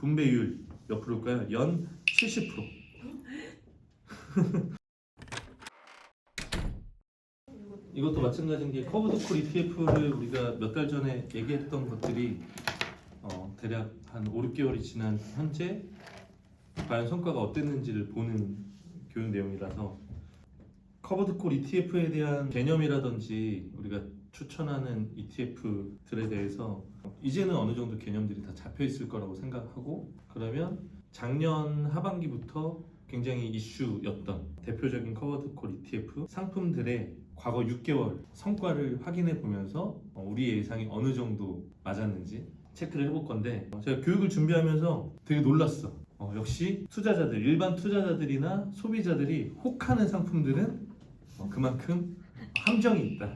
분배율 몇 프로일까요? 연 70%. 이것도 마찬가지인 게 커브드콜 ETF를 우리가 몇 달 전에 얘기했던 것들이 대략 한 5, 6개월이 지난 현재 과연 성과가 어땠는지를 보는 교육 내용이라서 커브드콜 ETF에 대한 개념이라든지 우리가 추천하는 ETF들에 대해서 이제는 어느 정도 개념들이 다 잡혀 있을 거라고 생각하고, 그러면 작년 하반기부터 굉장히 이슈였던 대표적인 커브드콜 ETF 상품들의 과거 6개월 성과를 확인해 보면서 우리의 예상이 어느 정도 맞았는지 체크를 해볼 건데, 제가 교육을 준비하면서 되게 놀랐어. 역시 투자자들, 일반 투자자들이나 소비자들이 혹하는 상품들은 그만큼 함정이 있다,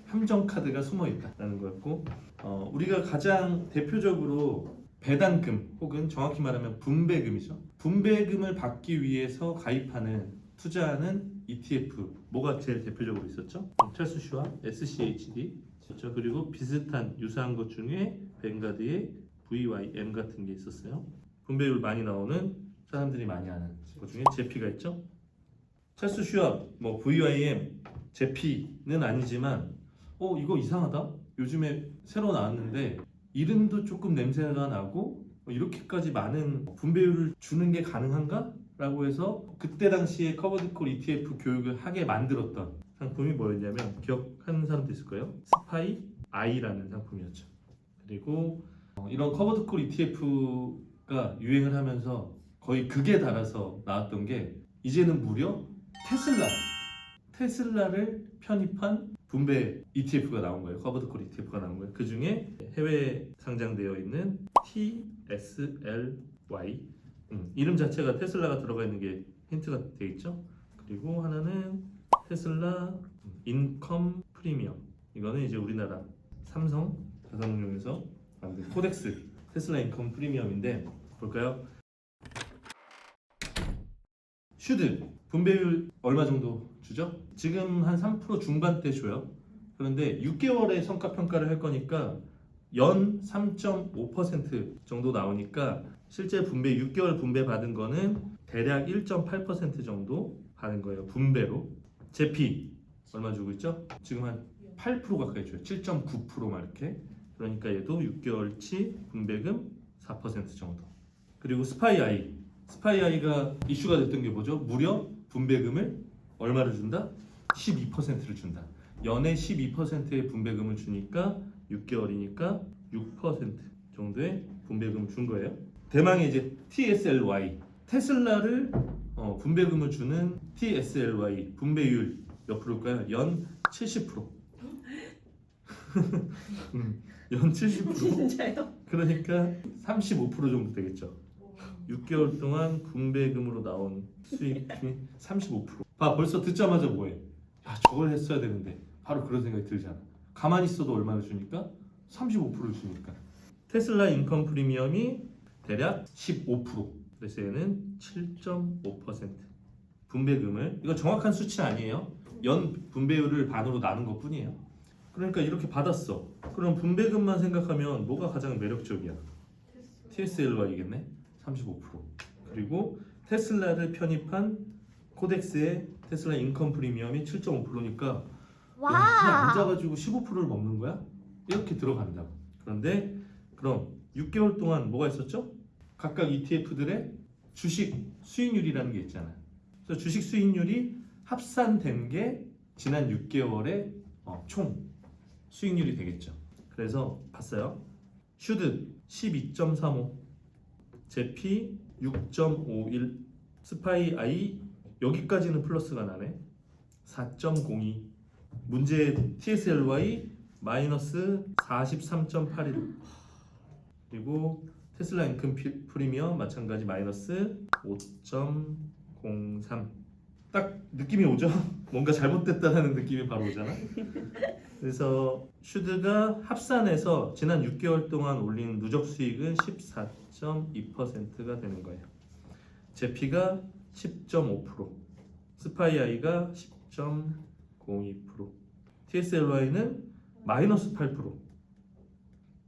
함정 카드가 숨어 있다라는 거였고, 우리가 가장 대표적으로 배당금 혹은 정확히 말하면 분배금이죠. 분배금을 받기 위해서 가입하는 투자하는 ETF 뭐가 제일 대표적으로 있었죠? 찰스 슈왑, SCHD 있었죠. 그리고 비슷한 유사한 것 중에 뱅가드의 VYM 같은 게 있었어요. 분배율 많이 나오는 사람들이 많이 아는 것 중에 제피가 있죠. 찰스 슈왑, 뭐 VYM, 제피는 아니지만 이거 이상하다. 요즘에 새로 나왔는데 이름도 조금 냄새가 나고 이렇게까지 많은 분배율을 주는 게 가능한가? 라고 해서 그때 당시에 커버드콜 ETF 교육을 하게 만들었던 상품이 뭐였냐면, 기억하는 사람도 있을 거예요. 스파이 I라는 상품이었죠. 그리고 이런 커버드콜 ETF가 유행을 하면서 거의 극에 달아서 나왔던 게 이제는 무려 테슬라를 편입한 분배 ETF가 나온 거예요. 커버드콜 ETF가 나온 거예요. 그 중에 해외 상장되어 있는 TSLY, 이름 자체가 테슬라가 들어가 있는 게 힌트가 되어 있죠. 그리고 하나는 테슬라 인컴 프리미엄, 이거는 이제 우리나라 삼성 자산운용에서 만든 코덱스 테슬라 인컴 프리미엄인데, 볼까요? 슈드 분배율 얼마 정도 주죠? 지금 한 3% 중반대 줘요. 그런데 6개월의 성과 평가를 할 거니까 연 3.5% 정도 나오니까 실제 분배 6개월 분배 받은 거는 대략 1.8% 정도 받은 거예요. 분배로. 제피 얼마 주고 있죠? 지금 한 8% 가까이 줘요. 7.9%막 이렇게. 그러니까 얘도 6개월치 분배금 4% 정도. 그리고 스파이아이가 이슈가 됐던 게 뭐죠? 무려 분배금을 얼마를 준다? 12%를 준다. 연에 12%의 분배금을 주니까 6개월이니까 6% 정도의 분배금을 준 거예요. 대망의 이제 TSLY, 테슬라를 분배금을 주는 TSLY 분배율 몇 프로일까요? 연 70%. 연 70%. 진짜요? 그러니까 35% 정도 되겠죠. 6개월 동안 분배금으로 나온 수익이 35%. 봐, 벌써 듣자마자 뭐해? 야, 저걸 했어야 되는데. 바로 그런 생각이 들잖아. 가만히 있어도 얼마를 주니까? 35%를 주니까. 테슬라 인컴 프리미엄이 대략 15%. 그래서 얘는 7.5% 분배금을, 이거 정확한 수치는 아니에요. 연 분배율을 반으로 나눈 것 뿐이에요. 그러니까 이렇게 받았어. 그럼 분배금만 생각하면 뭐가 가장 매력적이야? TSLY겠네. 35%. 그리고 테슬라를 편입한 코덱스의 테슬라 인컴 프리미엄이 7.5%니까 야, 그냥 앉아가지고 15%를 먹는 거야? 이렇게 들어간다고. 그런데 그럼 6개월 동안 뭐가 있었죠? 각각 ETF들의 주식 수익률이라는 게 있잖아요. 그래서 주식 수익률이 합산된 게 지난 6개월의 총 수익률이 되겠죠. 그래서 봤어요. 슈드 12.35, 제피 6.51, 스파이 아이 여기까지는 플러스가 나네. 4.02. 문제 TSLY 마이너스 43.81. 그리고 테슬라 인컴 프리미엄 마찬가지 마이너스 5.03. 딱 느낌이 오죠? 뭔가 잘못됐다는 느낌이 바로 오잖아. 그래서 슈드가 합산해서 지난 6개월 동안 올린 누적 수익은 14.2%가 되는 거예요. 제피가 10.5%, 스파이아이가 10.02%, TSLY는 마이너스 8%,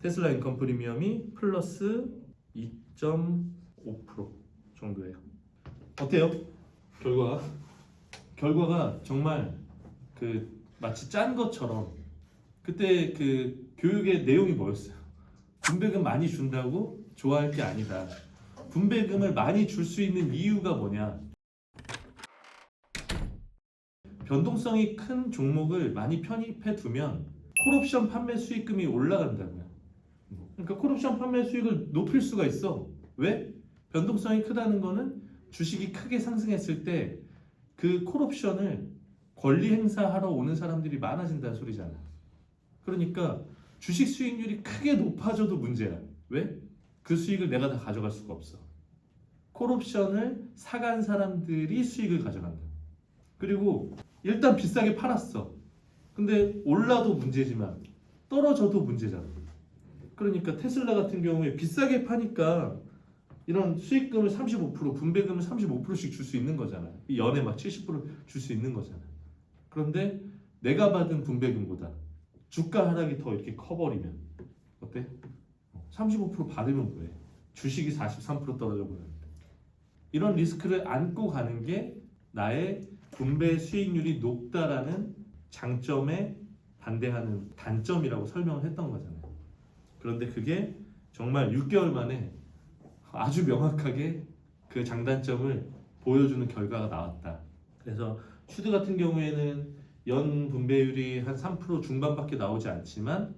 테슬라 인컴 프리미엄이 플러스 2.5% 정도예요. 어때요? 결과가 정말 그 마치 짠 것처럼. 그때 그 교육의 내용이 뭐였어요? 분배금 많이 준다고 좋아할 게 아니다. 분배금을 많이 줄 수 있는 이유가 뭐냐? 변동성이 큰 종목을 많이 편입해 두면 콜옵션 판매 수익금이 올라간다고요. 그러니까 콜옵션 판매 수익을 높일 수가 있어. 왜? 변동성이 크다는 거는 주식이 크게 상승했을 때 그 콜옵션을 권리 행사하러 오는 사람들이 많아진다는 소리잖아. 그러니까 주식 수익률이 크게 높아져도 문제야. 왜? 그 수익을 내가 다 가져갈 수가 없어. 콜옵션을 사간 사람들이 수익을 가져간다. 그리고 일단 비싸게 팔았어. 근데 올라도 문제지만 떨어져도 문제잖아. 그러니까 테슬라 같은 경우에 비싸게 파니까 이런 수익금을 35%, 분배금을 35%씩 줄 수 있는 거잖아. 연에 막 70%줄 수 있는 거잖아. 그런데 내가 받은 분배금보다 주가 하락이 더 이렇게 커버리면 어때? 35% 받으면 뭐해? 주식이 43% 떨어져 버리는데. 이런 리스크를 안고 가는 게 나의 분배 수익률이 높다라는 장점에 반대하는 단점이라고 설명을 했던 거잖아요. 그런데 그게 정말 6개월 만에 아주 명확하게 그 장단점을 보여주는 결과가 나왔다. 그래서 슈드 같은 경우에는 연 분배율이 한 3% 중반밖에 나오지 않지만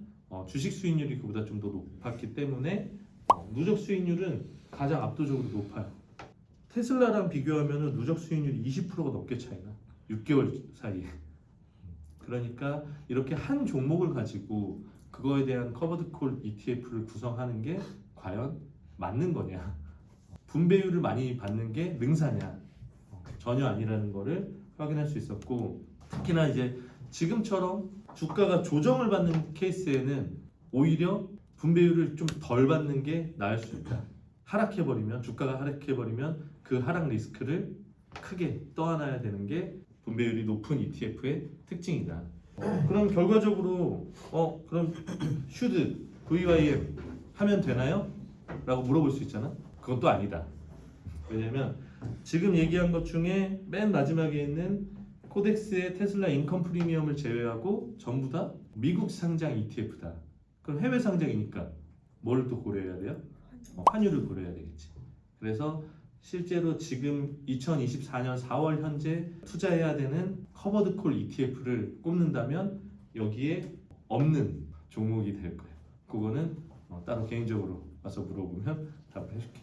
주식 수익률이 그보다 좀 더 높았기 때문에 누적 수익률은 가장 압도적으로 높아요. 테슬라랑 비교하면 누적 수익률이 20%가 넘게 차이나. 6개월 사이에. 그러니까 이렇게 한 종목을 가지고 그거에 대한 커버드 콜 ETF를 구성하는 게 과연 맞는 거냐? 분배율을 많이 받는 게 능사냐? 전혀 아니라는 거를 확인할 수 있었고, 특히나 이제 지금처럼 주가가 조정을 받는 케이스에는 오히려 분배율을 좀 덜 받는 게 나을 수 있다. 주가가 하락해버리면 그 하락 리스크를 크게 떠안아야 되는 게 분배율이 높은 ETF의 특징이다. 그럼 결과적으로 그럼 슈드 VYM 하면 되나요? 라고 물어볼 수 있잖아. 그건 또 아니다. 왜냐면 지금 얘기한 것 중에 맨 마지막에 있는 코덱스의 테슬라 인컴 프리미엄을 제외하고 전부 다 미국 상장 ETF다. 그럼 해외 상장이니까 뭘 또 고려해야 돼요? 환율을 고려해야 되겠지. 그래서 실제로 지금 2024년 4월 현재 투자해야 되는 커버드 콜 ETF를 꼽는다면 여기에 없는 종목이 될 거예요. 그거는 따로 개인적으로 와서 물어보면 답을 해줄게.